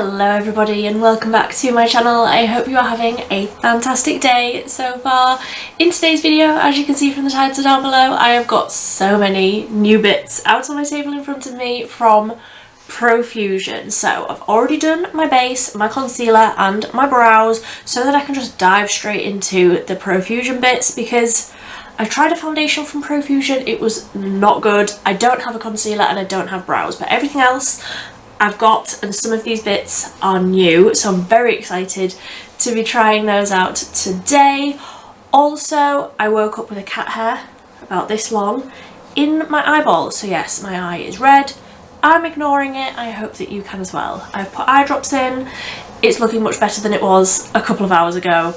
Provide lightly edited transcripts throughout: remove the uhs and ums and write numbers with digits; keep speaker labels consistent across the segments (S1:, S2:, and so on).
S1: Hello everybody and welcome back to my channel. I hope you are having a fantastic day so far. In today's video, as you can see from the title down below, I have got so many new bits out on my table in front of me from PROFUSION. So I've already done my base, my concealer and my brows so that I can just dive straight into the PROFUSION bits because I tried a foundation from PROFUSION, it was not good. I don't have a concealer and I don't have brows, but everything else I've got, and some of these bits are new, so I'm very excited to be trying those out today. Also, I woke up with a cat hair about this long in my eyeball, so yes, my eye is red. I'm ignoring it. I hope that you can as well. I've put eye drops in. It's looking much better than it was a couple of hours ago.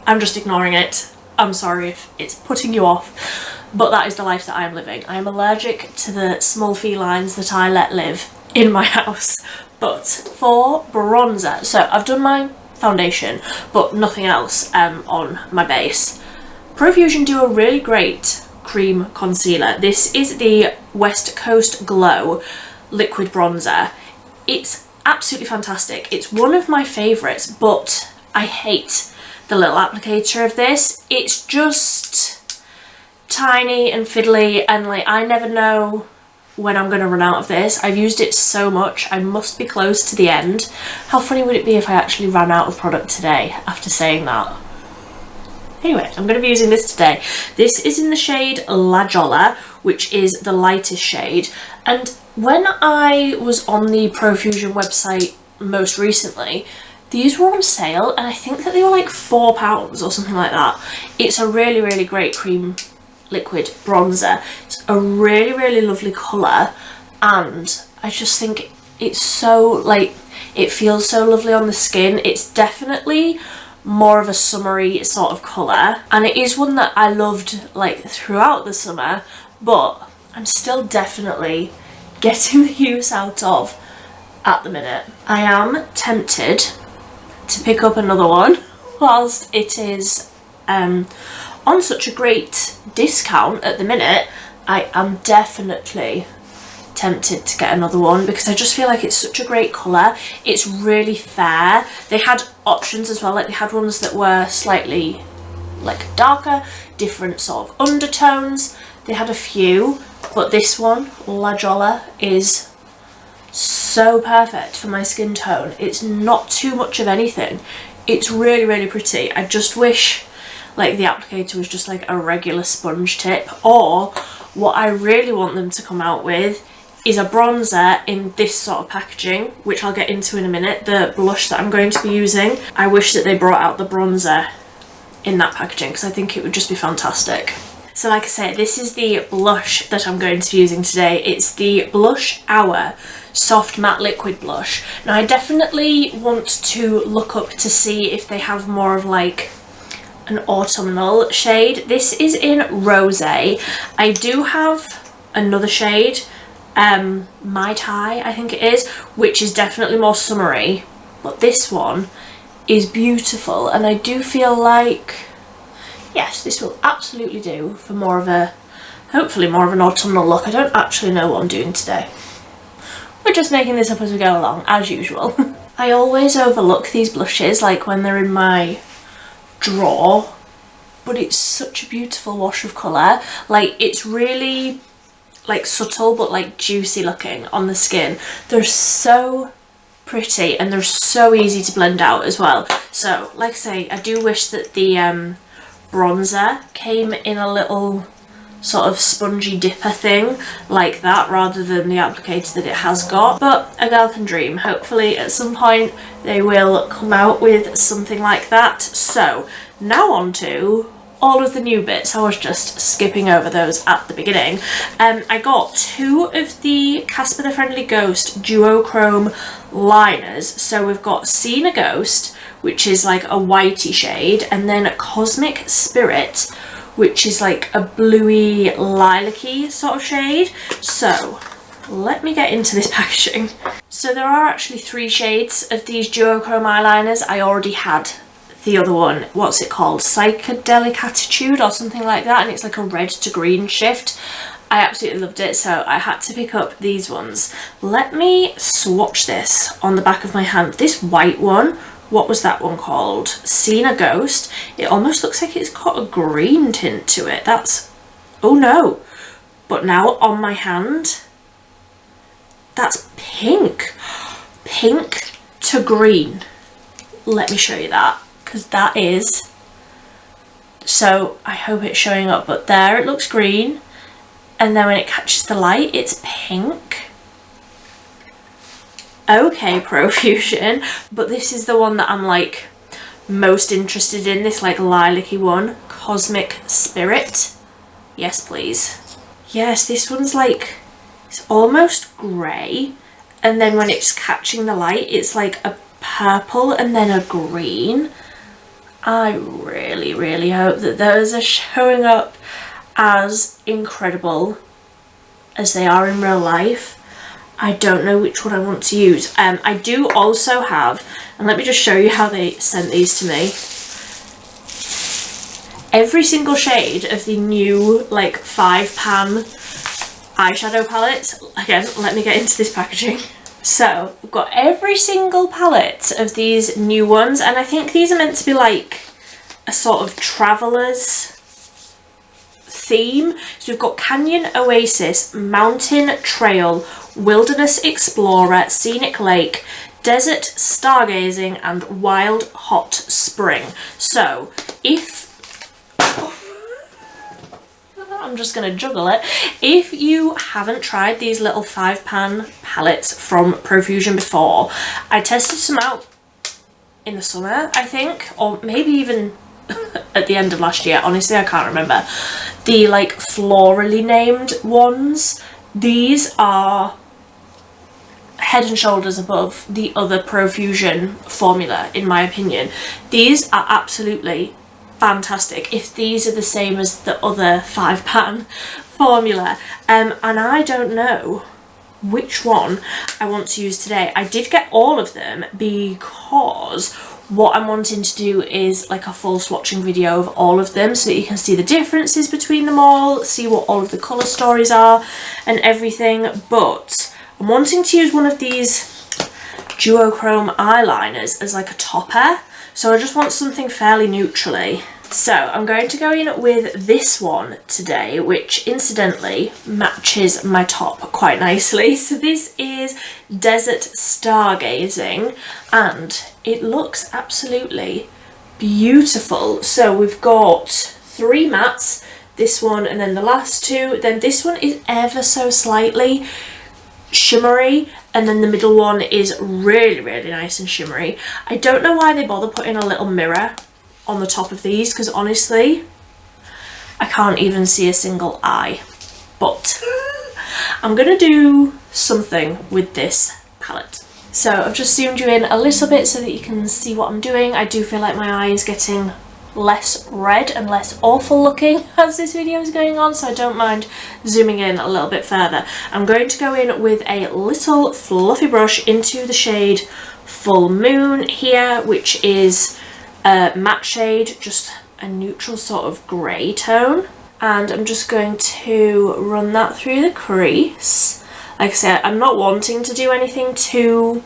S1: I'm just ignoring it. I'm sorry if it's putting you off, but that is the life that I am living. I am allergic to the small felines that I let live in my house. But for bronzer, so I've done my foundation but nothing else on my base. PROFUSION do a really great cream concealer. This is the West Coast Glow liquid bronzer. It's absolutely fantastic. It's one of my favourites, but I hate the little applicator of this. It's just tiny and fiddly and like I never know when I'm going to run out of this. I've used it so much, I must be close to the end. How funny would it be if I actually ran out of product today after saying that? Anyway, I'm going to be using this today. This is in the shade La Jolla, which is the lightest shade. And when I was on the PROFUSION website most recently, these were on sale and I think that they were like £4 or something like that. It's a really great cream liquid bronzer. It's a really lovely colour and I just think it's so like, it feels so lovely on the skin. It's definitely more of a summery sort of colour and it is one that I loved like throughout the summer, but I'm still definitely getting the use out of at the minute. I am tempted to pick up another one whilst it is on such a great discount at the minute. I am definitely tempted to get another one because I just feel like it's such a great colour. It's really fair. They had options as well, like they had ones that were slightly like darker, different sort of undertones. They had a few, but this one, La Jolla, is so perfect for my skin tone. It's not too much of anything. It's really pretty. I just wish like the applicator was just like a regular sponge tip, or what I really want them to come out with is a bronzer in this sort of packaging, which I'll get into in a minute. The blush that I'm going to be using, I wish that they brought out the bronzer in that packaging because I think it would just be fantastic. So like I say, this is the blush that I'm going to be using today. It's the Blush Hour Soft Matte Liquid Blush. Now I definitely want to look up to see if they have more of like an autumnal shade. This is in Rosé. I do have another shade, Mai Tai I think it is, which is definitely more summery, but this one is beautiful and I do feel like yes, this will absolutely do for more of a, hopefully more of an autumnal look. I don't actually know what I'm doing today. We're just making this up as we go along, as usual. I always overlook these blushes like when they're in my drawer, but it's such a beautiful wash of colour. Like it's really like subtle but like juicy looking on the skin. They're so pretty and they're so easy to blend out as well. So like I say, I do wish that the bronzer came in a little sort of spongy dipper thing like that rather than the applicator that it has got, but a girl can dream. Hopefully at some point they will come out with something like that. So now on to all of the new bits. I was just skipping over those at the beginning. I got two of the Casper the Friendly Ghost duochrome liners. So we've got Seen a Ghost, which is like a whitey shade, and then Cosmic Spirit, which is like a bluey lilac-y sort of shade. So let me get into this packaging. So there are actually 3 shades of these duochrome eyeliners. I already had the other one, what's it called, Psychedelic Attitude or something like that, and it's like a red to green shift. I absolutely loved it, so I had to pick up these ones. Let me swatch this on the back of my hand. This white one, what was that one called? Seen a Ghost. It almost looks like it's got a green tint to it. That's, oh no. But now on my hand, that's pink. Pink to green. Let me show you that, because that is, so I hope it's showing up, but there it looks green. And then when it catches the light, it's pink. Okay, Profusion. But this is the one that I'm like most interested in, this like lilac-y one. Cosmic Spirit. Yes, please. Yes, this one's like, it's almost grey. And then when it's catching the light, it's like a purple and then a green. I really, really hope that those are showing up as incredible as they are in real life. I don't know which one I want to use. I do also have, and let me just show you how they sent these to me. Every single shade of the new like 5-pan eyeshadow palettes. Again, let me get into this packaging. So we've got every single palette of these new ones, and I think these are meant to be like a sort of traveller's theme. So we've got Canyon Oasis, Mountain Trail, Wilderness Explorer, Scenic Lake, Desert Stargazing, and Wild Hot Spring. So if I'm just going to juggle it. If you haven't tried these little 5-pan palettes from Profusion before, I tested some out in the summer, I think, or maybe even at the end of last year. Honestly, I can't remember. The like florally named ones, these are head and shoulders above the other Profusion formula, in my opinion. These are absolutely fantastic if these are the same as the other 5-pan formula, and I don't know which one I want to use today. I did get all of them because what I'm wanting to do is like a full swatching video of all of them so that you can see the differences between them all, see what all of the colour stories are and everything. But I'm wanting to use one of these duochrome eyeliners as like a topper. So I just want something fairly neutrally. So I'm going to go in with this one today, which incidentally matches my top quite nicely. So this is Desert Stargazing, and it looks absolutely beautiful. So we've got 3 mattes, this one and then the last 2. Then this one is ever so slightly shimmery, and then the middle one is really, really nice and shimmery. I don't know why they bother putting a little mirror on the top of these, because honestly I can't even see a single eye, but I'm gonna do something with this palette. So I've just zoomed you in a little bit so that you can see what I'm doing. I do feel like my eye is getting less red and less awful looking as this video is going on, so I don't mind zooming in a little bit further. I'm going to go in with a little fluffy brush into the shade Full Moon here, which is a matte shade, just a neutral sort of grey tone, and I'm just going to run that through the crease. Like I said, I'm not wanting to do anything too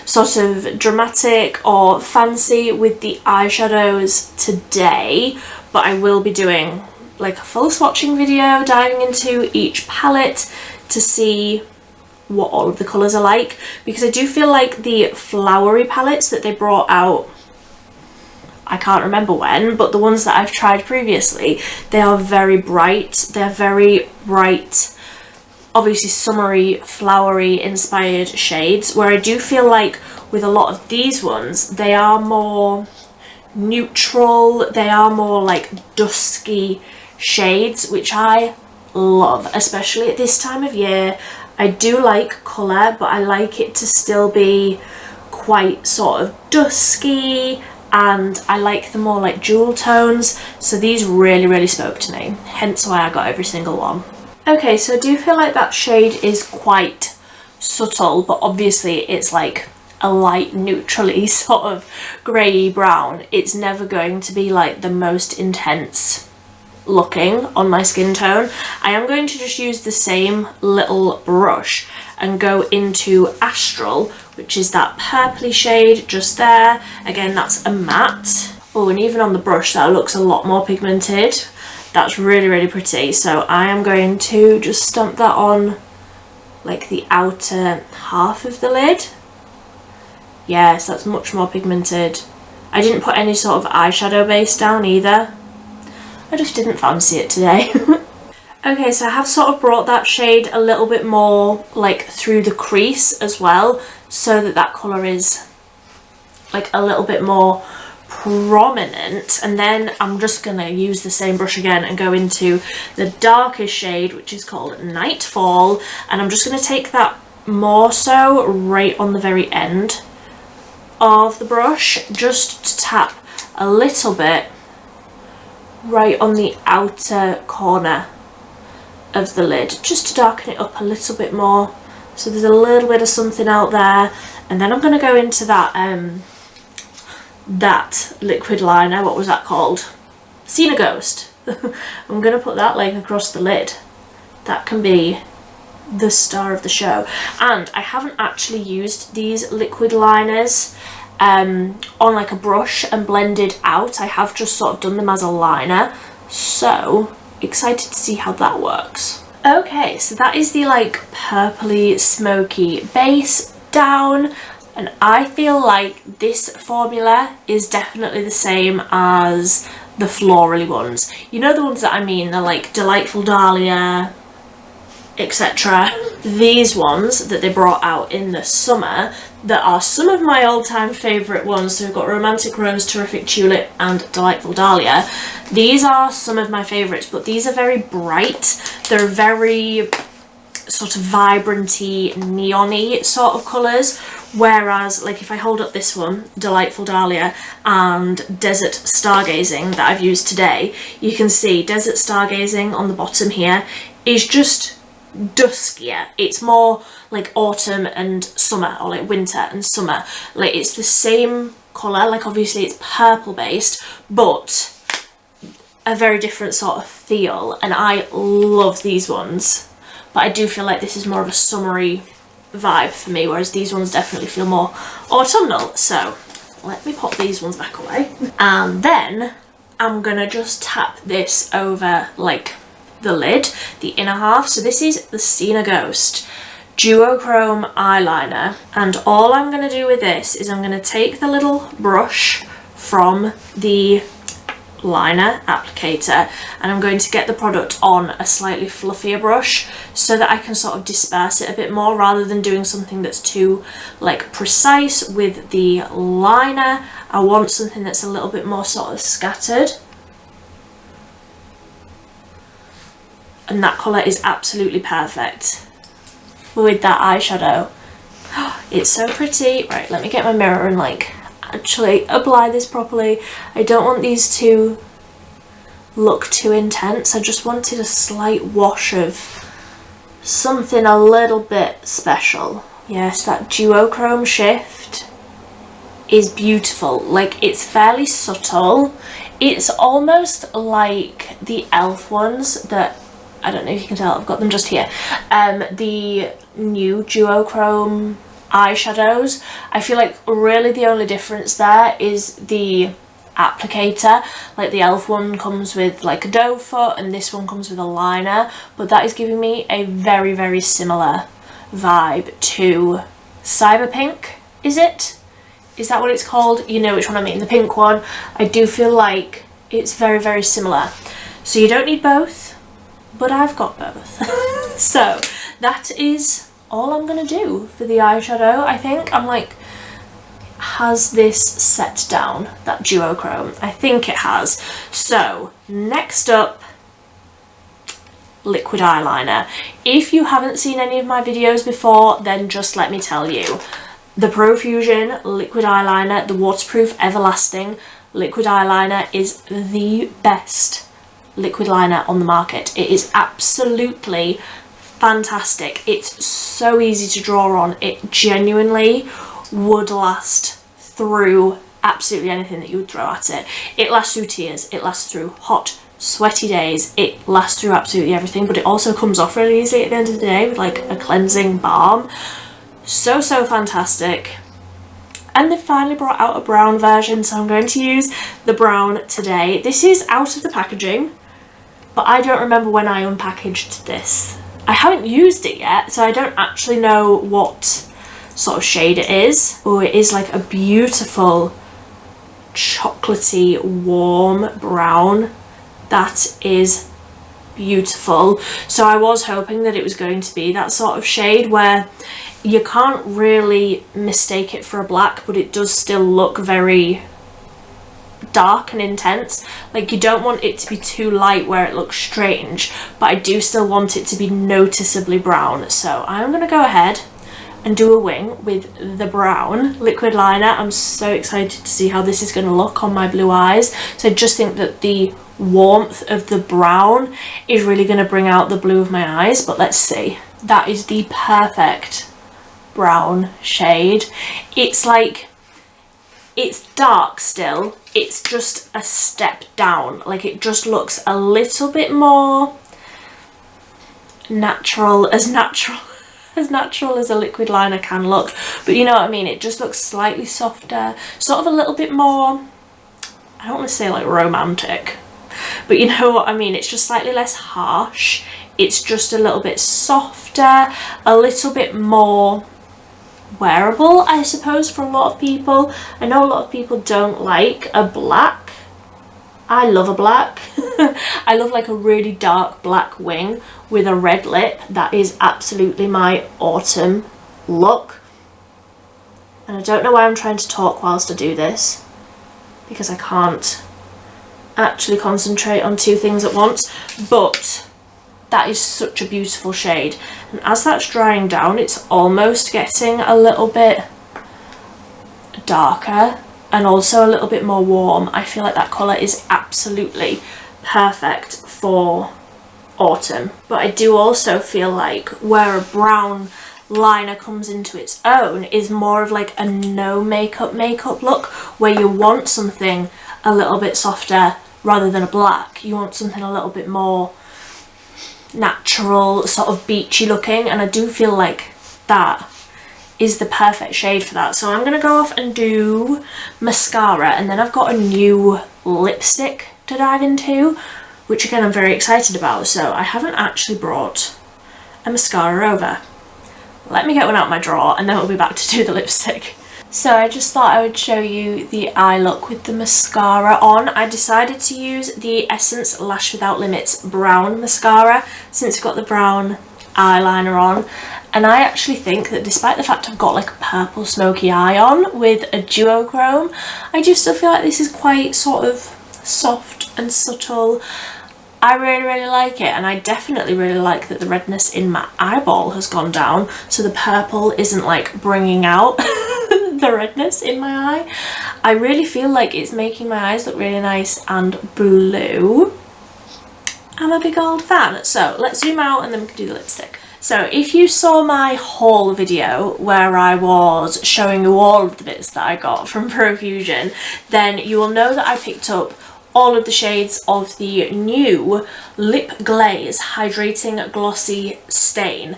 S1: sort of dramatic or fancy with the eyeshadows today, but I will be doing like a full swatching video diving into each palette to see what all of the colours are like, because I do feel like the flowery palettes that they brought out, I can't remember when, but the ones that I've tried previously, they are very bright. They're very bright, obviously summery, flowery inspired shades, where I do feel like with a lot of these ones, they are more neutral, they are more like dusky shades, which I love, especially at this time of year. I do like colour, but I like it to still be quite sort of dusky, and I like the more like jewel tones, so these really, really spoke to me, hence why I got every single one. Okay, so I do feel like that shade is quite subtle, but obviously it's like a light neutrally sort of grey brown. It's never going to be like the most intense looking on my skin tone, I am going to just use the same little brush and go into Astral, which is that purpley shade just there. Again, that's a matte. Oh, and even on the brush that looks a lot more pigmented. That's really, really pretty. So I am going to just stamp that on like the outer half of the lid. Yes, that's much more pigmented. I didn't put any sort of eyeshadow base down either. I just didn't fancy it today. Okay, so I have sort of brought that shade a little bit more like through the crease as well, so that that colour is like a little bit more prominent. And then I'm just gonna use the same brush again and go into the darkest shade, which is called Nightfall, and I'm just gonna take that more so right on the very end of the brush, just to tap a little bit right on the outer corner of the lid, just to darken it up a little bit more, so there's a little bit of something out there. And then I'm going to go into that that liquid liner, what was that called? Seen a Ghost. I'm going to put that like across the lid. That can be the star of the show. And I haven't actually used these liquid liners on like a brush and blended out. I have just sort of done them as a liner, so excited to see how that works. Okay, so that is the like purpley smoky base down, and I feel like this formula is definitely the same as the florally ones. You know, the ones that I mean, they're like Delightful Dahlia, etc. These ones that they brought out in the summer, that are some of my all-time favourite ones. So we've got Romantic Rose, Terrific Tulip and Delightful Dahlia. These are some of my favourites, but these are very bright. They're very sort of vibranty, neon-y sort of colours. Whereas, like, if I hold up this one, Delightful Dahlia and Desert Stargazing that I've used today, you can see Desert Stargazing on the bottom here is just duskier. It's more like autumn and summer, or like winter and summer. Like, it's the same colour, like obviously it's purple based, but a very different sort of feel, and I love these ones. But I do feel like this is more of a summery vibe for me, whereas these ones definitely feel more autumnal. So let me pop these ones back away, and then I'm gonna just tap this over like the lid, the inner half. So this is the Seen a Ghost Duochrome eyeliner, and all I'm going to do with this is I'm going to take the little brush from the liner applicator, and I'm going to get the product on a slightly fluffier brush so that I can sort of disperse it a bit more, rather than doing something that's too like precise with the liner. I want something that's a little bit more sort of scattered. And that colour is absolutely perfect with that eyeshadow. It's so pretty. Right, let me get my mirror and like actually apply this properly. I don't want these to look too intense. I just wanted a slight wash of something a little bit special. Yes, that duochrome shift is beautiful. Like, it's fairly subtle. It's almost like the e.l.f. ones that, I don't know if you can tell, I've got them just here. The new duochrome eyeshadows. I feel like really the only difference there is the applicator. Like, the e.l.f. one comes with like a doe foot and this one comes with a liner, but that is giving me a very, very similar vibe to Cyberpink. Is it? Is that what it's called? You know which one I mean, the pink one. I do feel like it's very, very similar. So you don't need both, but I've got both. So that is all I'm gonna do for the eyeshadow. I think I'm like, has this set down, that duochrome? I think it has. So next up, liquid eyeliner. If you haven't seen any of my videos before, then just let me tell you, the PROFUSION liquid eyeliner, the waterproof everlasting liquid eyeliner, is the best liquid liner on the market. It is absolutely fantastic. It's so easy to draw on. It genuinely would last through absolutely anything that you would throw at it. It lasts through tears, it lasts through hot sweaty days, it lasts through absolutely everything, but it also comes off really easily at the end of the day with like a cleansing balm. So fantastic. And they finally brought out a brown version, so I'm going to use the brown today. This is out of the packaging, but I don't remember when I unpackaged this. I haven't used it yet, so I don't actually know what sort of shade it is. Oh, it is like a beautiful chocolatey warm brown. That is beautiful. So I was hoping that it was going to be that sort of shade where you can't really mistake it for a black, but it does still look very dark and intense. Like, you don't want it to be too light where it looks strange, but I do still want it to be noticeably brown. So I'm gonna go ahead and do a wing with the brown liquid liner. I'm so excited to see how this is going to look on my blue eyes. So I just think that the warmth of the brown is really going to bring out the blue of my eyes, but let's see. That is the perfect brown shade. It's like, it's dark still, it's just a step down. Like, it just looks a little bit more natural as a liquid liner can look, but you know what I mean, it just looks slightly softer, sort of a little bit more, I don't want to say like romantic, but you know what I mean, it's just slightly less harsh, it's just a little bit softer, a little bit more wearable, I suppose, for a lot of people. I know a lot of people don't like a black. I love a black. I love like a really dark black wing with a red lip. That is absolutely my autumn look. And I don't know why I'm trying to talk whilst I do this, because I can't actually concentrate on two things at once, but that is such a beautiful shade. And as that's drying down, it's almost getting a little bit darker and also a little bit more warm. I feel like that colour is absolutely perfect for autumn. But I do also feel like where a brown liner comes into its own is more of like a no makeup look, where you want something a little bit softer rather than a black. You want something a little bit more natural, sort of beachy looking, and I do feel like that is the perfect shade for that. So I'm going to go off and do mascara, and then I've got a new lipstick to dive into, which again I'm very excited about. So I haven't actually brought a mascara over. Let me get one out of my drawer and then we'll be back to do the lipstick. So I just thought I would show you the eye look with the mascara on. I decided to use the Essence Lash Without Limits brown mascara since I've got the brown eyeliner on. And I actually think that despite the fact I've got like a purple smoky eye on with a duochrome, I do still feel like this is quite sort of soft and subtle. I really like it, and I definitely really like that the redness in my eyeball has gone down, so the purple isn't like bringing out the redness in my eye. I really feel like it's making my eyes look really nice and blue. I'm a big old fan. So let's zoom out and then we can do the lipstick. So if you saw my haul video where I was showing you all of the bits that I got from Profusion, then you will know that I picked up all of the shades of the new Lip Glaze Hydrating Glossy Stain.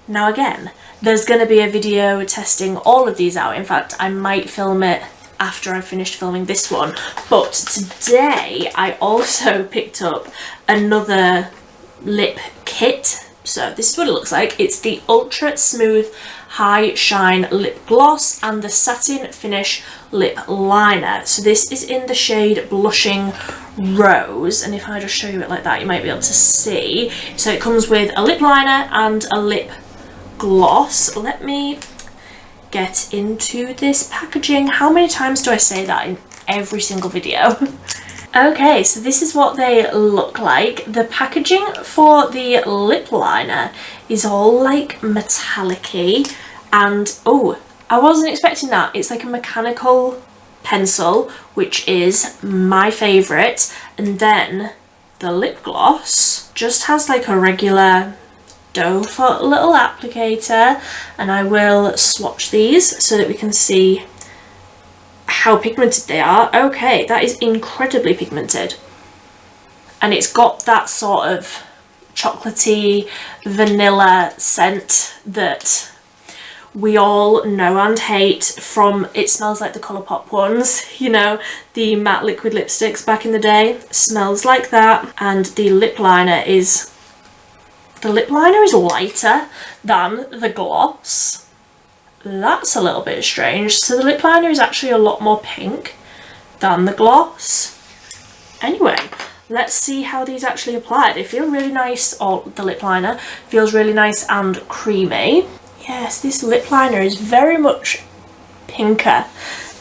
S1: Now again, there's going to be a video testing all of these out. In fact, I might film it after I've finished filming this one. But today I also picked up another lip kit. So this is what it looks like. It's the Ultra Smooth High Shine Lip Gloss and the Satin Finish Lip Liner. So this is in the shade Blushing Rose, and if I just show you it like that, you might be able to see. So it comes with a lip liner and a lip gloss. Let me get into this packaging. How many times do I say that in every single video? Okay, so this is what they look like. The packaging for the lip liner is all like metallic-y, and oh, I wasn't expecting that. It's like a mechanical pencil, which is my favourite, and then the lip gloss just has like a regular doe foot little applicator, and I will swatch these so that we can see how pigmented they are. Okay, that is incredibly pigmented. and it's got that sort of chocolatey vanilla scent that we all know and hate from, it smells like the Colourpop ones, you know, the matte liquid lipsticks back in the day. Smells like that, and the lip liner is lighter than the gloss. That's a little bit strange. So the lip liner is actually a lot more pink than the gloss. Anyway, let's see how these actually apply. They feel really nice, or the lip liner feels really nice and creamy. Yes, this lip liner is very much pinker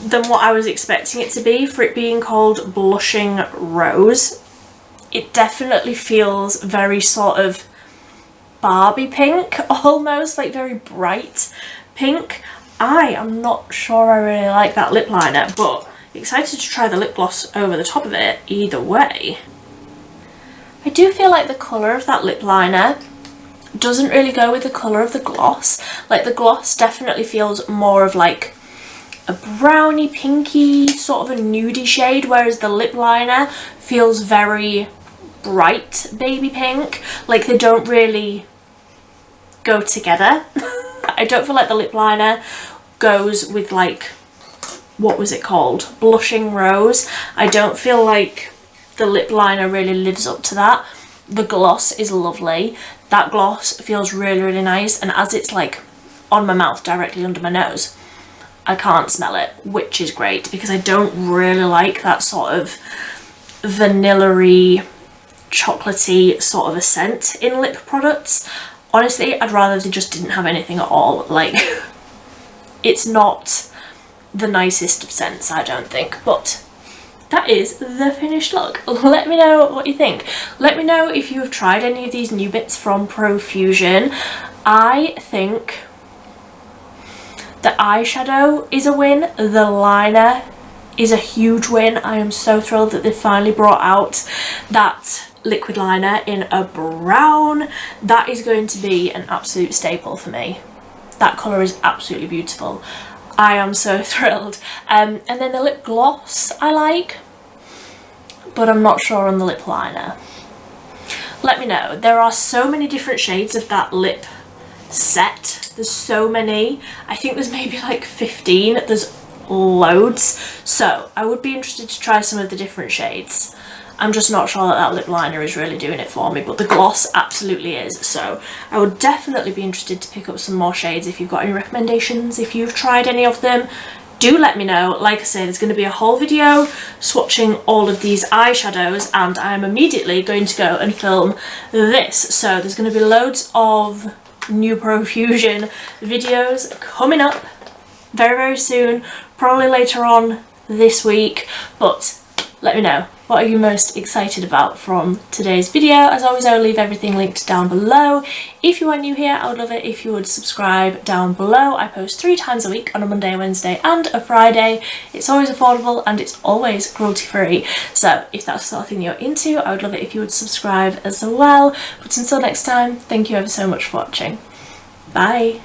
S1: than what I was expecting it to be for it being called Blushing Rose. It definitely feels very sort of Barbie pink, almost, like very bright pink. I am not sure I really like that lip liner, but excited to try the lip gloss over the top of it either way. I do feel like the colour of that lip liner doesn't really go with the colour of the gloss. Like the gloss definitely feels more of like a browny pinky sort of a nudie shade, whereas the lip liner feels very bright baby pink. Like they don't really go together. I don't feel like the lip liner goes with like, what was it called? Blushing Rose. I don't feel like the lip liner really lives up to that. The gloss is lovely. That gloss feels really, really nice, and as it's like on my mouth directly under my nose, I can't smell it, which is great because I don't really like that sort of vanilla-y, chocolatey sort of a scent in lip products. Honestly, I'd rather they just didn't have anything at all. Like, it's not the nicest of scents, I don't think, but that is the finished look. Let me know what you think. Let me know if you have tried any of these new bits from Profusion. I think the eyeshadow is a win. The liner is a huge win. I am so thrilled that they finally brought out that liquid liner in a brown. That is going to be an absolute staple for me. That colour is absolutely beautiful. I am so thrilled. And then the lip gloss I like, but I'm not sure on the lip liner. Let me know. There are so many different shades of that lip set. There's so many. I think there's maybe like 15. There's loads. So I would be interested to try some of the different shades. I'm just not sure that that lip liner is really doing it for me, but the gloss absolutely is. So I would definitely be interested to pick up some more shades. If you've got any recommendations, if you've tried any of them, do let me know. Like I say, there's going to be a whole video swatching all of these eyeshadows, and I'm immediately going to go and film this. So there's going to be loads of new Profusion videos coming up very, very soon, probably later on this week, but let me know. What are you most excited about from today's video? As always, I will leave everything linked down below. If you are new here, I would love it if you would subscribe down below. I post 3 times a week on a Monday, Wednesday and a Friday. It's always affordable and it's always cruelty free. So if that's the sort of thing you're into, I would love it if you would subscribe as well. But until next time, thank you ever so much for watching. Bye.